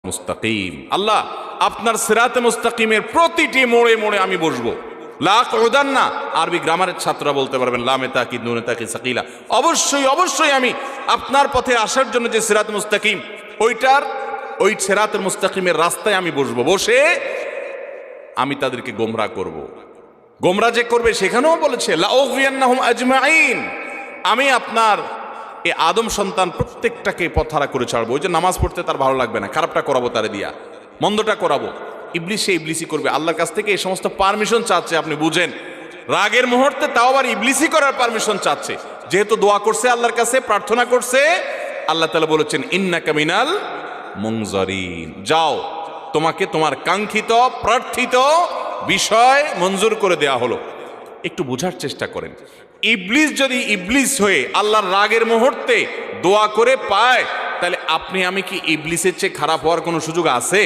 মুস্তাকিম। আল্লাহ আপনার সিরাতে মুস্তাকিমের প্রতিটি মোড়ে মোড়ে আমি বসবো। লা কউদান্না, আরবি গ্রামারের ছাত্ররা বলতে পারবেন লামে তাকিদ নুনে তাকিদ সাকিলা। অবশ্যই অবশ্যই আমি আপনার পথে আসার জন্য যে সিরাত মুস্তাকিম, ওই সিরাতুল মুস্তাকিমের রাস্তায় আমি বসবো। বসে আমি তাদেরকে গোমরাহ করব। গোমরাহ যে করবে সেখানেও বলেছে লা উগওয়িয়ান্নাহুম আজমাইন, আমি আপনার এই আদম সন্তান প্রত্যেকটাকে পথহারা করে ছাড়বো। ওই যে নামাজ পড়তে তার ভালো লাগবে না, খারাপটা করাবো তারে দিয়া, মন্দটা করাবো। ইবলিস সে ইবলিসই করবে। আল্লাহর কাছ থেকে এই সমস্ত পারমিশন চাচ্ছে, আপনি বুঝেন। রাগের মুহূর্তে তাও আবার ইবলিসই করার পারমিশন চাচ্ছে, যেহেতু দোয়া করছে আল্লাহর কাছে, প্রার্থনা করছে। আল্লাহ তাআলা বলেছেন ইন্নাকা মিনাল মুনজারিন, যাও তোমাকে তোমার কাঙ্ক্ষিত প্রার্থিত বিষয় মঞ্জুর করে দেয়া হলো। একটু বোঝার চেষ্টা করেন, ইবলিস যদি ইবলিস হয়ে আল্লাহর রাগের মুহূর্তে দোয়া করে পায়, তাহলে আপনি আমি কি ইবলিসের চেয়ে খারাপ হওয়ার কোনো সুযোগ আছে?